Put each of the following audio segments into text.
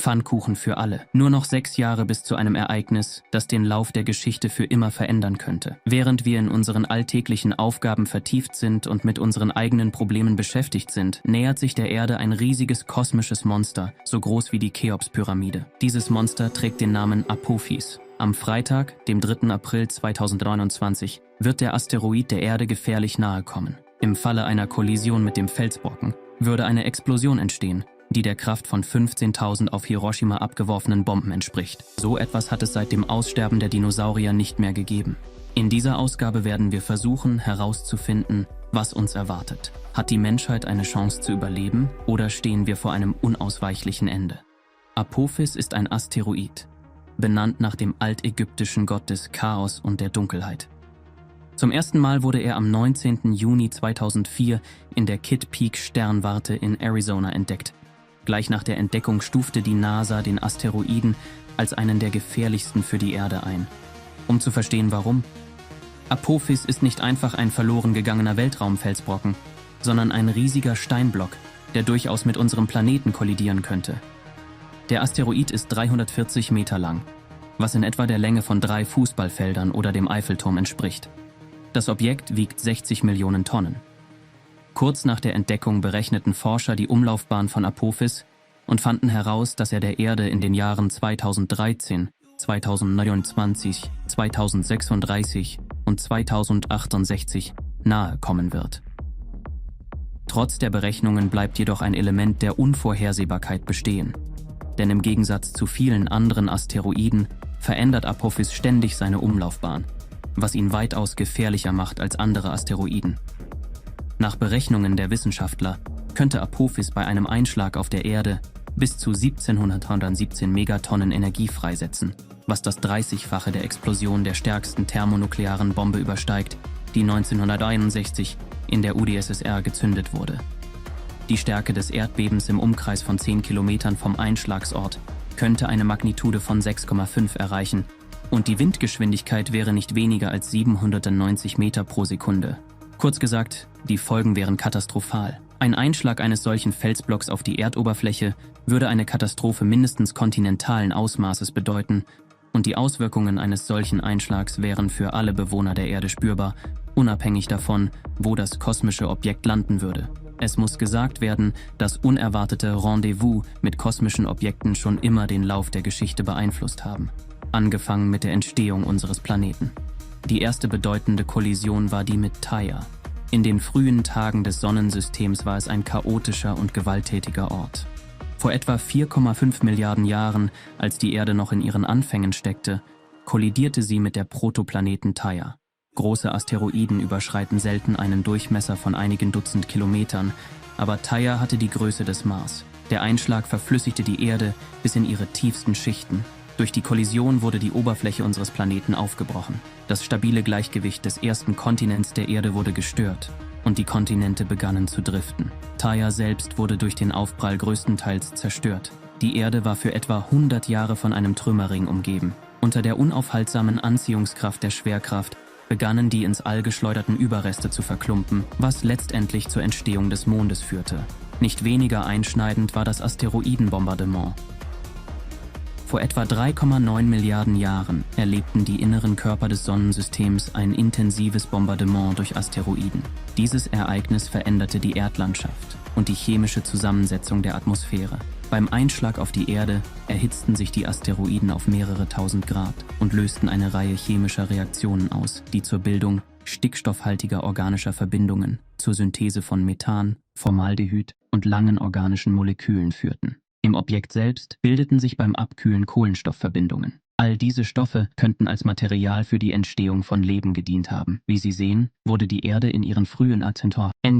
Pfannkuchen für alle. Nur noch 6 Jahre bis zu einem Ereignis, das den Lauf der Geschichte für immer verändern könnte. Während wir in unseren alltäglichen Aufgaben vertieft sind und mit unseren eigenen Problemen beschäftigt sind, nähert sich der Erde ein riesiges kosmisches Monster, so groß wie die Cheops-Pyramide. Dieses Monster trägt den Namen Apophis. Am Freitag, dem 3. April 2029, wird der Asteroid der Erde gefährlich nahe kommen. Im Falle einer Kollision mit dem Felsbrocken würde eine Explosion entstehen, die der Kraft von 15.000 auf Hiroshima abgeworfenen Bomben entspricht. So etwas hat es seit dem Aussterben der Dinosaurier nicht mehr gegeben. In dieser Ausgabe werden wir versuchen, herauszufinden, was uns erwartet. Hat die Menschheit eine Chance zu überleben oder stehen wir vor einem unausweichlichen Ende? Apophis ist ein Asteroid, benannt nach dem altägyptischen Gott des Chaos und der Dunkelheit. Zum ersten Mal wurde er am 19. Juni 2004 in der Kitt Peak Sternwarte in Arizona entdeckt. Gleich nach der Entdeckung stufte die NASA den Asteroiden als einen der gefährlichsten für die Erde ein. Um zu verstehen, warum: Apophis ist nicht einfach ein verloren gegangener Weltraumfelsbrocken, sondern ein riesiger Steinblock, der durchaus mit unserem Planeten kollidieren könnte. Der Asteroid ist 340 Meter lang, was in etwa der Länge von 3 Fußballfeldern oder dem Eiffelturm entspricht. Das Objekt wiegt 60 Millionen Tonnen. Kurz nach der Entdeckung berechneten Forscher die Umlaufbahn von Apophis und fanden heraus, dass er der Erde in den Jahren 2013, 2029, 2036 und 2068 nahe kommen wird. Trotz der Berechnungen bleibt jedoch ein Element der Unvorhersehbarkeit bestehen. Denn im Gegensatz zu vielen anderen Asteroiden verändert Apophis ständig seine Umlaufbahn, was ihn weitaus gefährlicher macht als andere Asteroiden. Nach Berechnungen der Wissenschaftler könnte Apophis bei einem Einschlag auf der Erde bis zu 1717 Megatonnen Energie freisetzen, was das 30-fache der Explosion der stärksten thermonuklearen Bombe übersteigt, die 1961 in der UdSSR gezündet wurde. Die Stärke des Erdbebens im Umkreis von 10 Kilometern vom Einschlagsort könnte eine Magnitude von 6,5 erreichen und die Windgeschwindigkeit wäre nicht weniger als 790 Meter pro Sekunde. Kurz gesagt, die Folgen wären katastrophal. Ein Einschlag eines solchen Felsblocks auf die Erdoberfläche würde eine Katastrophe mindestens kontinentalen Ausmaßes bedeuten und die Auswirkungen eines solchen Einschlags wären für alle Bewohner der Erde spürbar, unabhängig davon, wo das kosmische Objekt landen würde. Es muss gesagt werden, dass unerwartete Rendezvous mit kosmischen Objekten schon immer den Lauf der Geschichte beeinflusst haben. Angefangen mit der Entstehung unseres Planeten. Die erste bedeutende Kollision war die mit Theia. In den frühen Tagen des Sonnensystems war es ein chaotischer und gewalttätiger Ort. Vor etwa 4,5 Milliarden Jahren, als die Erde noch in ihren Anfängen steckte, kollidierte sie mit der Protoplaneten Theia. Große Asteroiden überschreiten selten einen Durchmesser von einigen Dutzend Kilometern, aber Theia hatte die Größe des Mars. Der Einschlag verflüssigte die Erde bis in ihre tiefsten Schichten. Durch die Kollision wurde die Oberfläche unseres Planeten aufgebrochen. Das stabile Gleichgewicht des ersten Kontinents der Erde wurde gestört und die Kontinente begannen zu driften. Theia selbst wurde durch den Aufprall größtenteils zerstört. Die Erde war für etwa 100 Jahre von einem Trümmerring umgeben. Unter der unaufhaltsamen Anziehungskraft der Schwerkraft begannen die ins All geschleuderten Überreste zu verklumpen, was letztendlich zur Entstehung des Mondes führte. Nicht weniger einschneidend war das Asteroidenbombardement. Vor etwa 3,9 Milliarden Jahren erlebten die inneren Körper des Sonnensystems ein intensives Bombardement durch Asteroiden. Dieses Ereignis veränderte die Erdlandschaft und die chemische Zusammensetzung der Atmosphäre. Beim Einschlag auf die Erde erhitzten sich die Asteroiden auf mehrere tausend Grad und lösten eine Reihe chemischer Reaktionen aus, die zur Bildung stickstoffhaltiger organischer Verbindungen, zur Synthese von Methan, Formaldehyd und langen organischen Molekülen führten. Im Objekt selbst bildeten sich beim Abkühlen Kohlenstoffverbindungen. All diese Stoffe könnten als Material für die Entstehung von Leben gedient haben. Wie Sie sehen, wurde die Erde in ihren frühen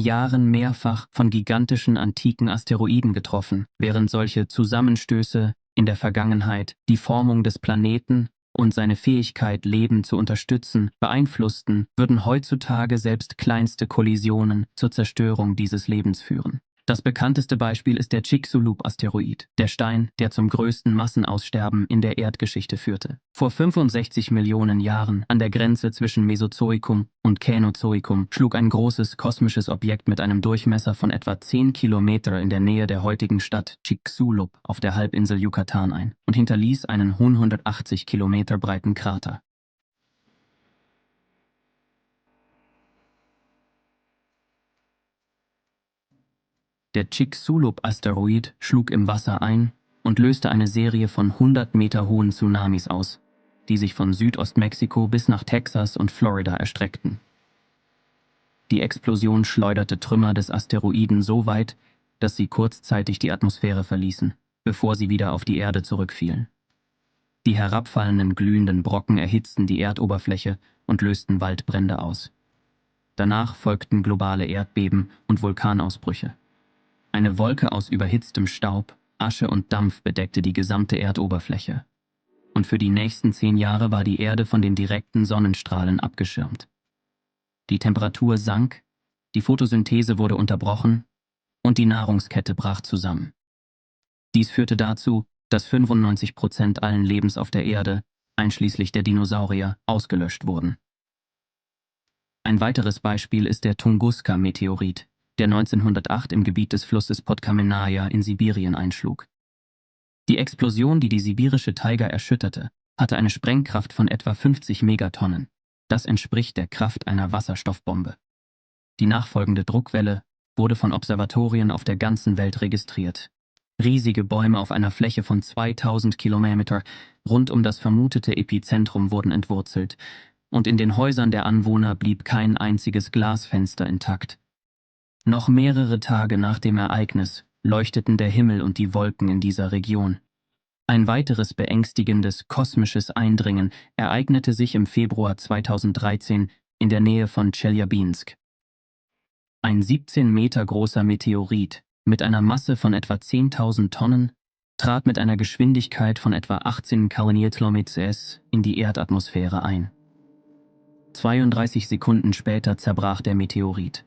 Jahren mehrfach von gigantischen antiken Asteroiden getroffen, während solche Zusammenstöße in der Vergangenheit die Formung des Planeten und seine Fähigkeit, Leben zu unterstützen, beeinflussten, würden heutzutage selbst kleinste Kollisionen zur Zerstörung dieses Lebens führen. Das bekannteste Beispiel ist der Chicxulub-Asteroid, der Stein, der zum größten Massenaussterben in der Erdgeschichte führte. Vor 65 Millionen Jahren, an der Grenze zwischen Mesozoikum und Känozoikum, schlug ein großes kosmisches Objekt mit einem Durchmesser von etwa 10 Kilometer in der Nähe der heutigen Stadt Chicxulub auf der Halbinsel Yucatan ein und hinterließ einen 180 Kilometer breiten Krater. Der Chicxulub-Asteroid schlug im Wasser ein und löste eine Serie von 100 Meter hohen Tsunamis aus, die sich von Südostmexiko bis nach Texas und Florida erstreckten. Die Explosion schleuderte Trümmer des Asteroiden so weit, dass sie kurzzeitig die Atmosphäre verließen, bevor sie wieder auf die Erde zurückfielen. Die herabfallenden glühenden Brocken erhitzten die Erdoberfläche und lösten Waldbrände aus. Danach folgten globale Erdbeben und Vulkanausbrüche. Eine Wolke aus überhitztem Staub, Asche und Dampf bedeckte die gesamte Erdoberfläche. Und für die nächsten 10 Jahre war die Erde von den direkten Sonnenstrahlen abgeschirmt. Die Temperatur sank, die Photosynthese wurde unterbrochen und die Nahrungskette brach zusammen. Dies führte dazu, dass 95% allen Lebens auf der Erde, einschließlich der Dinosaurier, ausgelöscht wurden. Ein weiteres Beispiel ist der Tunguska-Meteorit, der 1908 im Gebiet des Flusses Podkamennaya in Sibirien einschlug. Die Explosion, die die sibirische Taiga erschütterte, hatte eine Sprengkraft von etwa 50 Megatonnen. Das entspricht der Kraft einer Wasserstoffbombe. Die nachfolgende Druckwelle wurde von Observatorien auf der ganzen Welt registriert. Riesige Bäume auf einer Fläche von 2000 Kilometer rund um das vermutete Epizentrum wurden entwurzelt, und in den Häusern der Anwohner blieb kein einziges Glasfenster intakt. Noch mehrere Tage nach dem Ereignis leuchteten der Himmel und die Wolken in dieser Region. Ein weiteres beängstigendes kosmisches Eindringen ereignete sich im Februar 2013 in der Nähe von Tscheljabinsk. Ein 17 Meter großer Meteorit mit einer Masse von etwa 10.000 Tonnen trat mit einer Geschwindigkeit von etwa 18 km/s in die Erdatmosphäre ein. 32 Sekunden später zerbrach der Meteorit.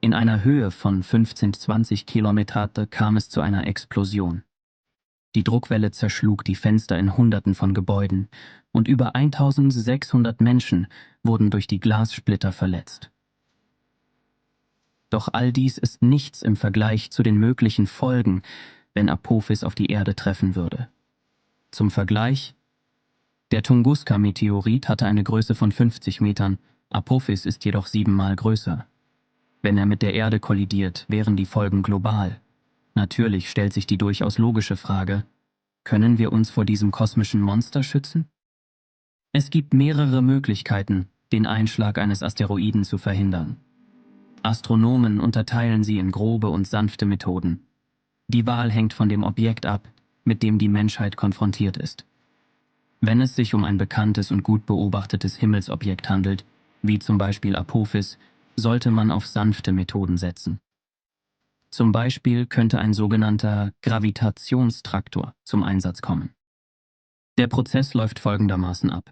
In einer Höhe von 15-20 Kilometer kam es zu einer Explosion. Die Druckwelle zerschlug die Fenster in Hunderten von Gebäuden und über 1600 Menschen wurden durch die Glassplitter verletzt. Doch all dies ist nichts im Vergleich zu den möglichen Folgen, wenn Apophis auf die Erde treffen würde. Zum Vergleich: Der Tunguska-Meteorit hatte eine Größe von 50 Metern, Apophis ist jedoch 7-mal größer. Wenn er mit der Erde kollidiert, wären die Folgen global. Natürlich stellt sich die durchaus logische Frage: Können wir uns vor diesem kosmischen Monster schützen? Es gibt mehrere Möglichkeiten, den Einschlag eines Asteroiden zu verhindern. Astronomen unterteilen sie in grobe und sanfte Methoden. Die Wahl hängt von dem Objekt ab, mit dem die Menschheit konfrontiert ist. Wenn es sich um ein bekanntes und gut beobachtetes Himmelsobjekt handelt, wie zum Beispiel Apophis, sollte man auf sanfte Methoden setzen. Zum Beispiel könnte ein sogenannter Gravitationstraktor zum Einsatz kommen. Der Prozess läuft folgendermaßen ab.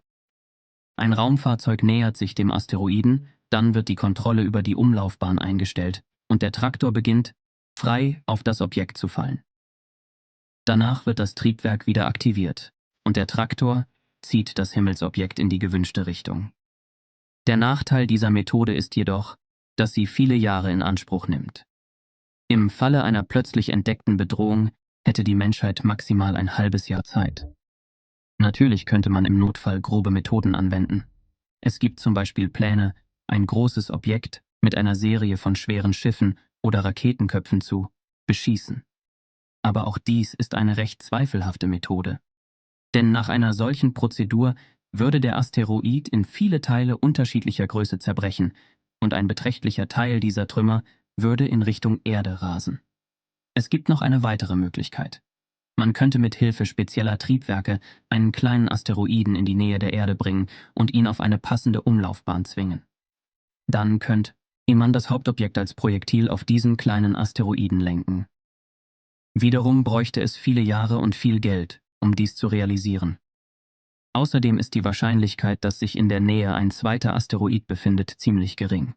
Ein Raumfahrzeug nähert sich dem Asteroiden, dann wird die Kontrolle über die Umlaufbahn eingestellt und der Traktor beginnt, frei auf das Objekt zu fallen. Danach wird das Triebwerk wieder aktiviert und der Traktor zieht das Himmelsobjekt in die gewünschte Richtung. Der Nachteil dieser Methode ist jedoch, dass sie viele Jahre in Anspruch nimmt. Im Falle einer plötzlich entdeckten Bedrohung hätte die Menschheit maximal ein halbes Jahr Zeit. Natürlich könnte man im Notfall grobe Methoden anwenden. Es gibt zum Beispiel Pläne, ein großes Objekt mit einer Serie von schweren Schiffen oder Raketenköpfen zu beschießen. Aber auch dies ist eine recht zweifelhafte Methode. Denn nach einer solchen Prozedur würde der Asteroid in viele Teile unterschiedlicher Größe zerbrechen und ein beträchtlicher Teil dieser Trümmer würde in Richtung Erde rasen. Es gibt noch eine weitere Möglichkeit. Man könnte mit Hilfe spezieller Triebwerke einen kleinen Asteroiden in die Nähe der Erde bringen und ihn auf eine passende Umlaufbahn zwingen. Dann könnte man das Hauptobjekt als Projektil auf diesen kleinen Asteroiden lenken. Wiederum bräuchte es viele Jahre und viel Geld, um dies zu realisieren. Außerdem ist die Wahrscheinlichkeit, dass sich in der Nähe ein zweiter Asteroid befindet, ziemlich gering.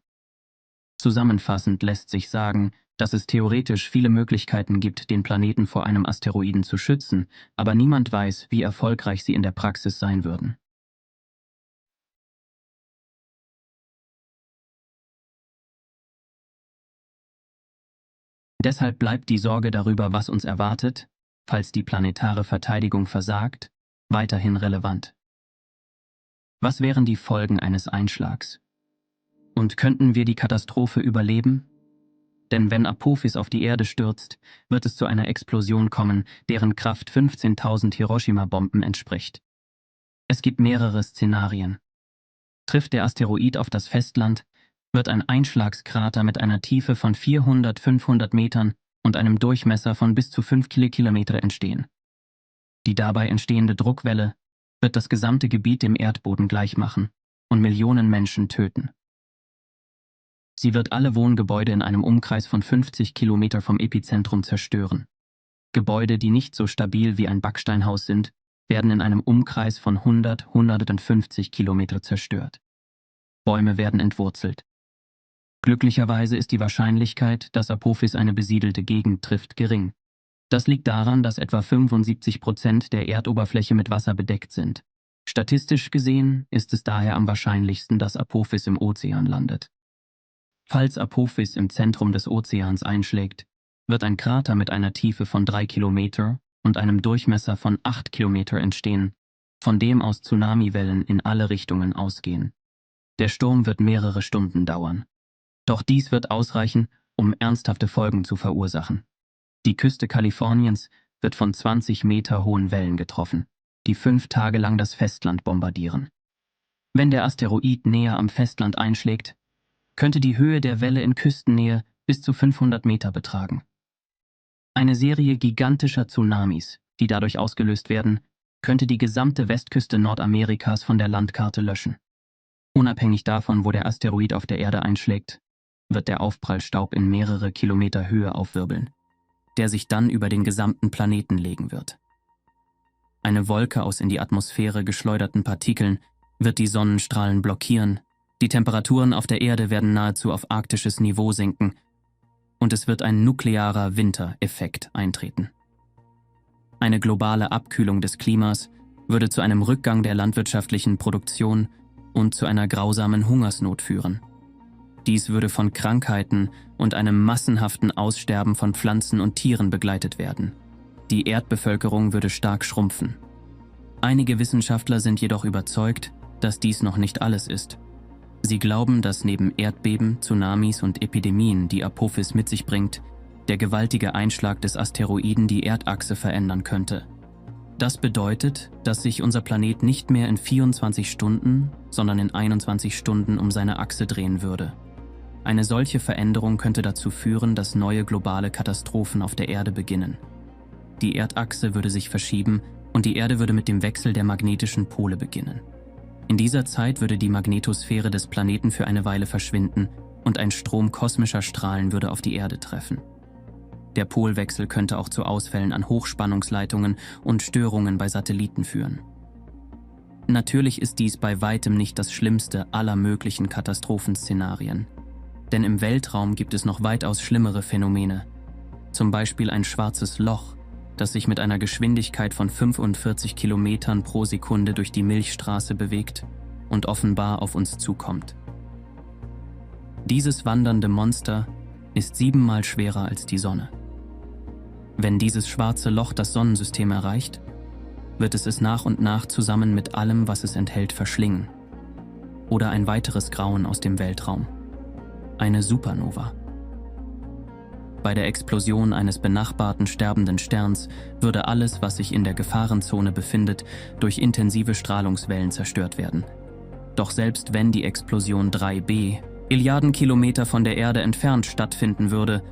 Zusammenfassend lässt sich sagen, dass es theoretisch viele Möglichkeiten gibt, den Planeten vor einem Asteroiden zu schützen, aber niemand weiß, wie erfolgreich sie in der Praxis sein würden. Deshalb bleibt die Sorge darüber, was uns erwartet, falls die planetare Verteidigung versagt, weiterhin relevant. Was wären die Folgen eines Einschlags? Und könnten wir die Katastrophe überleben? Denn wenn Apophis auf die Erde stürzt, wird es zu einer Explosion kommen, deren Kraft 15.000 Hiroshima-Bomben entspricht. Es gibt mehrere Szenarien. Trifft der Asteroid auf das Festland, wird ein Einschlagskrater mit einer Tiefe von 400–500 Metern und einem Durchmesser von bis zu 5 Kilometer entstehen. Die dabei entstehende Druckwelle wird das gesamte Gebiet dem Erdboden gleichmachen und Millionen Menschen töten. Sie wird alle Wohngebäude in einem Umkreis von 50 Kilometer vom Epizentrum zerstören. Gebäude, die nicht so stabil wie ein Backsteinhaus sind, werden in einem Umkreis von 100–150 Kilometer zerstört. Bäume werden entwurzelt. Glücklicherweise ist die Wahrscheinlichkeit, dass Apophis eine besiedelte Gegend trifft, gering. Das liegt daran, dass etwa 75% der Erdoberfläche mit Wasser bedeckt sind. Statistisch gesehen ist es daher am wahrscheinlichsten, dass Apophis im Ozean landet. Falls Apophis im Zentrum des Ozeans einschlägt, wird ein Krater mit einer Tiefe von 3 Kilometer und einem Durchmesser von 8 Kilometer entstehen, von dem aus Tsunamiwellen in alle Richtungen ausgehen. Der Sturm wird mehrere Stunden dauern. Doch dies wird ausreichen, um ernsthafte Folgen zu verursachen. Die Küste Kaliforniens wird von 20 Meter hohen Wellen getroffen, die 5 Tage lang das Festland bombardieren. Wenn der Asteroid näher am Festland einschlägt, könnte die Höhe der Welle in Küstennähe bis zu 500 Meter betragen. Eine Serie gigantischer Tsunamis, die dadurch ausgelöst werden, könnte die gesamte Westküste Nordamerikas von der Landkarte löschen. Unabhängig davon, wo der Asteroid auf der Erde einschlägt, wird der Aufprallstaub in mehrere Kilometer Höhe aufwirbeln, der sich dann über den gesamten Planeten legen wird. Eine Wolke aus in die Atmosphäre geschleuderten Partikeln wird die Sonnenstrahlen blockieren, die Temperaturen auf der Erde werden nahezu auf arktisches Niveau sinken und es wird ein nuklearer Wintereffekt eintreten. Eine globale Abkühlung des Klimas würde zu einem Rückgang der landwirtschaftlichen Produktion und zu einer grausamen Hungersnot führen. Dies würde von Krankheiten und einem massenhaften Aussterben von Pflanzen und Tieren begleitet werden. Die Erdbevölkerung würde stark schrumpfen. Einige Wissenschaftler sind jedoch überzeugt, dass dies noch nicht alles ist. Sie glauben, dass neben Erdbeben, Tsunamis und Epidemien, die Apophis mit sich bringt, der gewaltige Einschlag des Asteroiden die Erdachse verändern könnte. Das bedeutet, dass sich unser Planet nicht mehr in 24 Stunden, sondern in 21 Stunden um seine Achse drehen würde. Eine solche Veränderung könnte dazu führen, dass neue globale Katastrophen auf der Erde beginnen. Die Erdachse würde sich verschieben und die Erde würde mit dem Wechsel der magnetischen Pole beginnen. In dieser Zeit würde die Magnetosphäre des Planeten für eine Weile verschwinden und ein Strom kosmischer Strahlen würde auf die Erde treffen. Der Polwechsel könnte auch zu Ausfällen an Hochspannungsleitungen und Störungen bei Satelliten führen. Natürlich ist dies bei weitem nicht das schlimmste aller möglichen Katastrophenszenarien. Denn im Weltraum gibt es noch weitaus schlimmere Phänomene. Zum Beispiel ein schwarzes Loch, das sich mit einer Geschwindigkeit von 45 Kilometern pro Sekunde durch die Milchstraße bewegt und offenbar auf uns zukommt. Dieses wandernde Monster ist 7-mal schwerer als die Sonne. Wenn dieses schwarze Loch das Sonnensystem erreicht, wird es nach und nach zusammen mit allem, was es enthält, verschlingen. Oder ein weiteres Grauen aus dem Weltraum. Eine Supernova. Bei der Explosion eines benachbarten sterbenden Sterns würde alles, was sich in der Gefahrenzone befindet, durch intensive Strahlungswellen zerstört werden. Doch selbst wenn die Explosion 3b Milliarden Kilometer von der Erde entfernt stattfinden würde,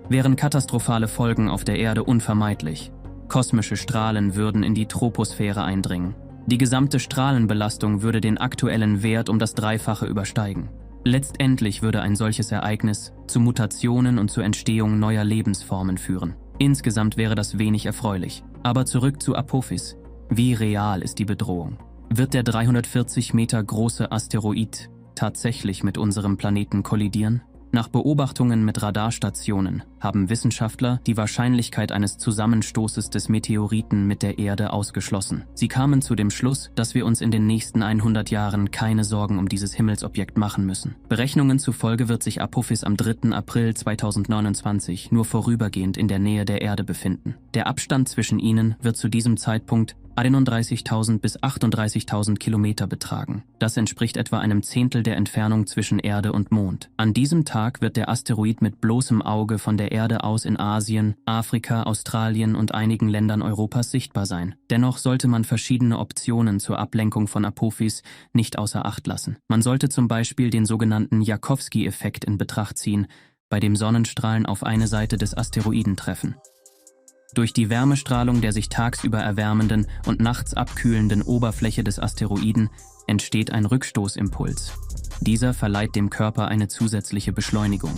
wären katastrophale Folgen auf der Erde unvermeidlich. Kosmische Strahlen würden in die Troposphäre eindringen. Die gesamte Strahlenbelastung würde den aktuellen Wert um das Dreifache übersteigen. Letztendlich würde ein solches Ereignis zu Mutationen und zur Entstehung neuer Lebensformen führen. Insgesamt wäre das wenig erfreulich. Aber zurück zu Apophis. Wie real ist die Bedrohung? Wird der 340 Meter große Asteroid tatsächlich mit unserem Planeten kollidieren? Nach Beobachtungen mit Radarstationen haben Wissenschaftler die Wahrscheinlichkeit eines Zusammenstoßes des Meteoriten mit der Erde ausgeschlossen. Sie kamen zu dem Schluss, dass wir uns in den nächsten 100 Jahren keine Sorgen um dieses Himmelsobjekt machen müssen. Berechnungen zufolge wird sich Apophis am 3. April 2029 nur vorübergehend in der Nähe der Erde befinden. Der Abstand zwischen ihnen wird zu diesem Zeitpunkt 31.000 bis 38.000 Kilometer betragen. Das entspricht etwa einem Zehntel der Entfernung zwischen Erde und Mond. An diesem Tag wird der Asteroid mit bloßem Auge von der Erde aus in Asien, Afrika, Australien und einigen Ländern Europas sichtbar sein. Dennoch sollte man verschiedene Optionen zur Ablenkung von Apophis nicht außer Acht lassen. Man sollte zum Beispiel den sogenannten Jakowski-Effekt in Betracht ziehen, bei dem Sonnenstrahlen auf eine Seite des Asteroiden treffen. Durch die Wärmestrahlung der sich tagsüber erwärmenden und nachts abkühlenden Oberfläche des Asteroiden entsteht ein Rückstoßimpuls. Dieser verleiht dem Körper eine zusätzliche Beschleunigung.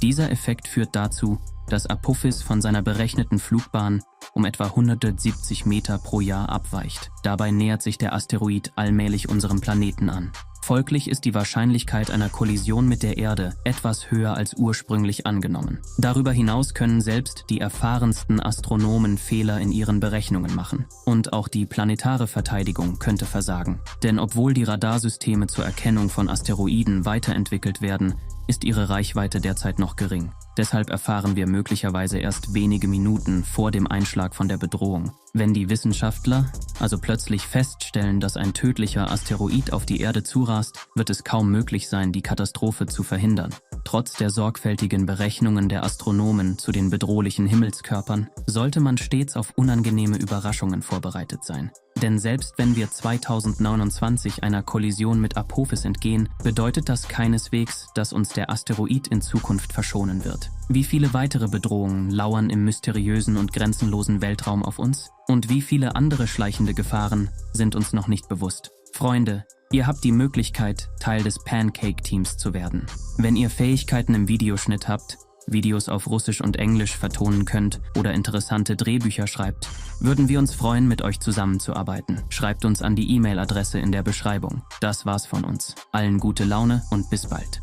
Dieser Effekt führt dazu, dass Apophis von seiner berechneten Flugbahn um etwa 170 Meter pro Jahr abweicht. Dabei nähert sich der Asteroid allmählich unserem Planeten an. Folglich ist die Wahrscheinlichkeit einer Kollision mit der Erde etwas höher als ursprünglich angenommen. Darüber hinaus können selbst die erfahrensten Astronomen Fehler in ihren Berechnungen machen. Und auch die planetare Verteidigung könnte versagen. Denn obwohl die Radarsysteme zur Erkennung von Asteroiden weiterentwickelt werden, ist ihre Reichweite derzeit noch gering. Deshalb erfahren wir möglicherweise erst wenige Minuten vor dem Einschlag von der Bedrohung. Wenn die Wissenschaftler also plötzlich feststellen, dass ein tödlicher Asteroid auf die Erde zurast, wird es kaum möglich sein, die Katastrophe zu verhindern. Trotz der sorgfältigen Berechnungen der Astronomen zu den bedrohlichen Himmelskörpern sollte man stets auf unangenehme Überraschungen vorbereitet sein. Denn selbst wenn wir 2029 einer Kollision mit Apophis entgehen, bedeutet das keineswegs, dass uns der Asteroid in Zukunft verschonen wird. Wie viele weitere Bedrohungen lauern im mysteriösen und grenzenlosen Weltraum auf uns? Und wie viele andere schleichende Gefahren sind uns noch nicht bewusst? Freunde, ihr habt die Möglichkeit, Teil des Pancake-Teams zu werden. Wenn ihr Fähigkeiten im Videoschnitt habt, Videos auf Russisch und Englisch vertonen könnt oder interessante Drehbücher schreibt, würden wir uns freuen, mit euch zusammenzuarbeiten. Schreibt uns an die E-Mail-Adresse in der Beschreibung. Das war's von uns. Allen gute Laune und bis bald.